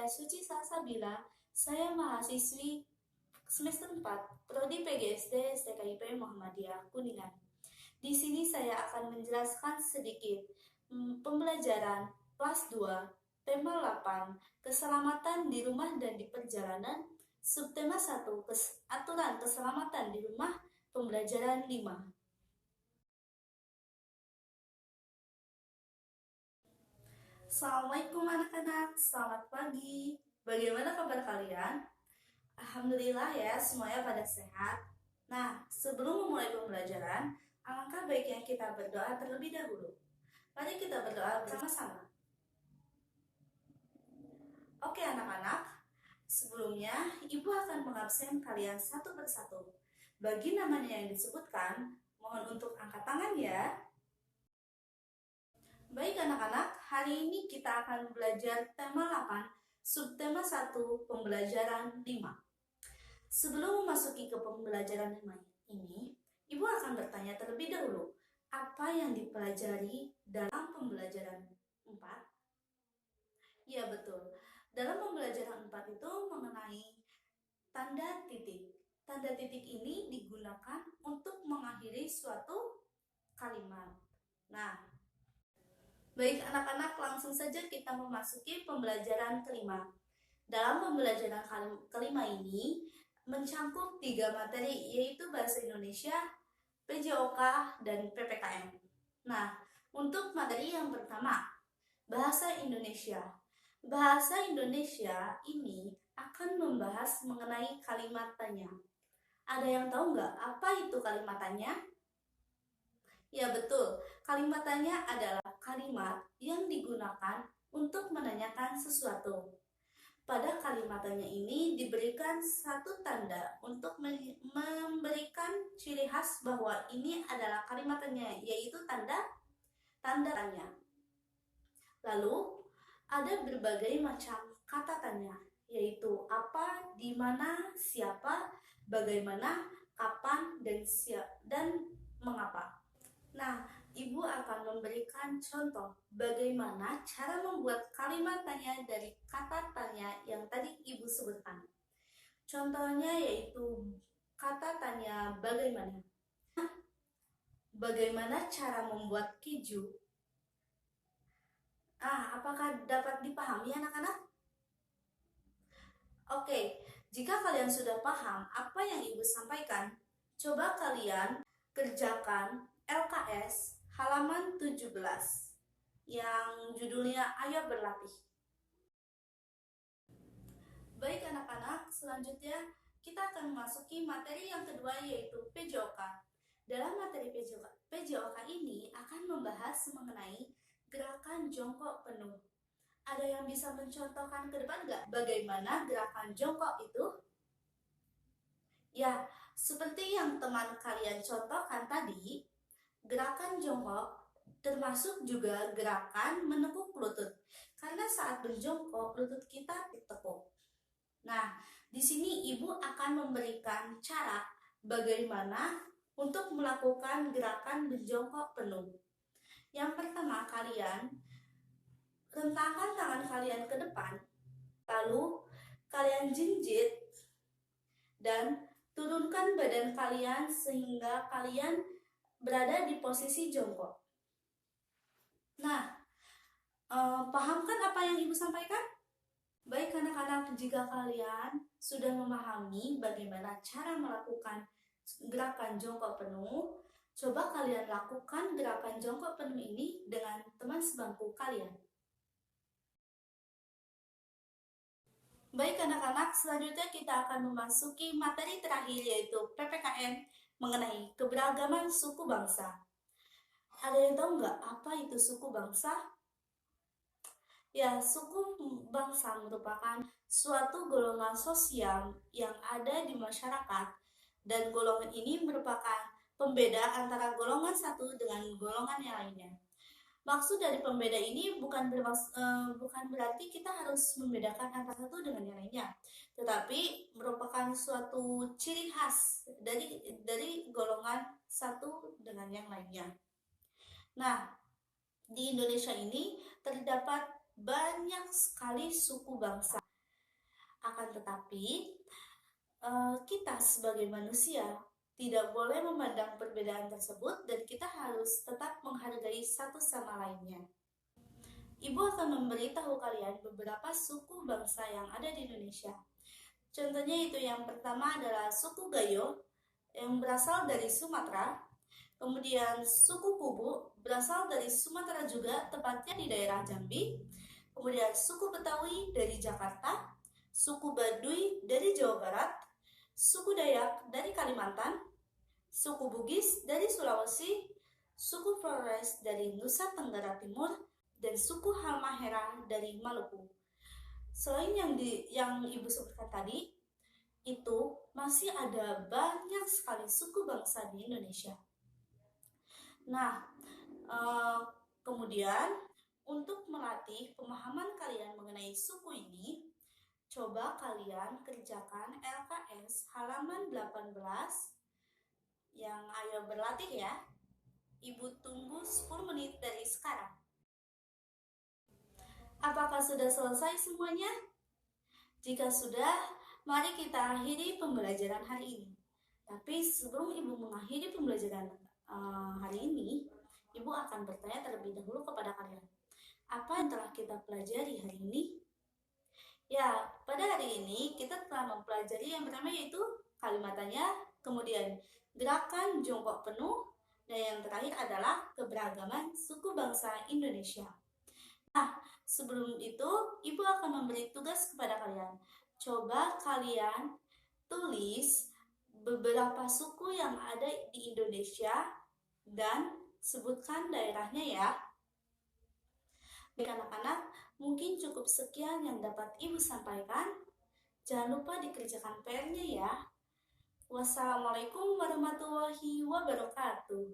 Suci Salsabila. Saya mahasiswi semester 4, Prodi PGSD STKIP Muhammadiyah Kuningan. Di sini saya akan menjelaskan sedikit pembelajaran kelas 2, tema 8, keselamatan di rumah dan di perjalanan, subtema 1, aturan keselamatan di rumah, pembelajaran 5. Assalamualaikum anak-anak, selamat pagi. Bagaimana kabar kalian? Alhamdulillah ya, semuanya pada sehat. Nah, sebelum memulai pembelajaran, alangkah baiknya kita berdoa terlebih dahulu. Mari kita berdoa bersama-sama. Oke anak-anak, sebelumnya Ibu akan mengabsen kalian satu persatu. Bagi namanya yang disebutkan, mohon untuk angkat tangan ya. Baik anak-anak, hari ini kita akan belajar tema 8, subtema 1, pembelajaran 5. Sebelum memasuki ke pembelajaran 5 ini, Ibu akan bertanya terlebih dahulu, apa yang dipelajari dalam pembelajaran 4? Ya betul, dalam pembelajaran 4 itu mengenai tanda titik. Tanda titik ini digunakan untuk mengakhiri suatu kalimat. Nah, baik anak-anak, langsung saja kita memasuki pembelajaran kelima. Dalam pembelajaran kelima ini mencangkup 3 materi, yaitu Bahasa Indonesia, PJOK, dan PPKN. Nah, untuk materi yang pertama, Bahasa Indonesia. Bahasa Indonesia ini akan membahas mengenai kalimat tanya. Ada yang tahu nggak apa itu kalimat tanya? Ya betul, kalimat tanya adalah kalimat yang digunakan untuk menanyakan sesuatu. Pada kalimat tanya ini diberikan satu tanda untuk memberikan ciri khas bahwa ini adalah kalimat tanya, yaitu tanda tanya. Lalu ada berbagai macam kata tanya, yaitu apa, di mana, siapa, bagaimana, kapan, dan mengapa. Nah, Ibu akan memberikan contoh bagaimana cara membuat kalimat tanya dari kata tanya yang tadi Ibu sebutkan. Contohnya yaitu kata tanya bagaimana. Bagaimana cara membuat keju? Apakah dapat dipahami anak-anak? Oke, jika kalian sudah paham apa yang Ibu sampaikan, coba kalian kerjakan LKS halaman 17 yang judulnya Ayo Berlatih. Baik anak-anak, selanjutnya kita akan memasuki materi yang kedua, yaitu PJOK. Dalam materi PJOK ini akan membahas mengenai gerakan jongkok penuh. Ada yang bisa mencontohkan ke depan nggak bagaimana gerakan jongkok itu? Ya, seperti yang teman kalian contohkan tadi, gerakan jongkok termasuk juga gerakan menekuk lutut. Karena saat berjongkok, lutut kita ditekuk. Nah, di sini Ibu akan memberikan cara bagaimana untuk melakukan gerakan berjongkok penuh. Yang pertama, kalian rentangkan tangan kalian ke depan, lalu kalian jinjit dan turunkan badan kalian sehingga kalian berada di posisi jongkok. Nah, pahamkan apa yang Ibu sampaikan? Baik anak-anak, jika kalian sudah memahami bagaimana cara melakukan gerakan jongkok penuh, coba kalian lakukan gerakan jongkok penuh ini dengan teman sebangku kalian. Baik anak-anak, selanjutnya kita akan memasuki materi terakhir, yaitu PPKN mengenai keberagaman suku bangsa. Ada yang tahu nggak apa itu suku bangsa? Ya, suku bangsa merupakan suatu golongan sosial yang ada di masyarakat, dan golongan ini merupakan pembeda antara golongan satu dengan golongan yang lainnya. Maksud dari pembeda ini bukan berarti kita harus membedakan antara satu dengan yang lainnya, tetapi merupakan suatu ciri khas dari golongan satu dengan yang lainnya. Nah, di Indonesia ini terdapat banyak sekali suku bangsa. Akan tetapi, kita sebagai manusia tidak boleh memandang perbedaan tersebut dan kita harus tetap menghargai satu sama lainnya. Ibu akan memberitahu kalian beberapa suku bangsa yang ada di Indonesia. Contohnya itu yang pertama adalah suku Gayo yang berasal dari Sumatera. Kemudian suku Kubu berasal dari Sumatera juga, tepatnya di daerah Jambi. Kemudian suku Betawi dari Jakarta, suku Baduy dari Jawa Barat, suku Dayak dari Kalimantan, suku Bugis dari Sulawesi, suku Flores dari Nusa Tenggara Timur, dan suku Halmahera dari Maluku. Selain yang Ibu sebutkan tadi, itu masih ada banyak sekali suku bangsa di Indonesia. Nah, kemudian untuk melatih pemahaman kalian mengenai suku ini, coba kalian kerjakan LKS halaman 18 yang ayo berlatih ya. Ibu tunggu 10 menit dari sekarang. Apakah sudah selesai semuanya? Jika sudah, mari kita akhiri pembelajaran hari ini. Tapi sebelum Ibu mengakhiri pembelajaran hari ini, Ibu akan bertanya terlebih dahulu kepada kalian. Apa yang telah kita pelajari hari ini? Ya, pada hari ini kita telah mempelajari yang pertama yaitu kalimat tanya, kemudian gerakan jongkok penuh, dan yang terakhir adalah keberagaman suku bangsa Indonesia. Nah, sebelum itu, Ibu akan memberi tugas kepada kalian. Coba kalian tulis beberapa suku yang ada di Indonesia dan sebutkan daerahnya ya. Baik anak-anak, mungkin cukup sekian yang dapat Ibu sampaikan. Jangan lupa dikerjakan PR-nya ya. Wassalamualaikum warahmatullahi wabarakatuh.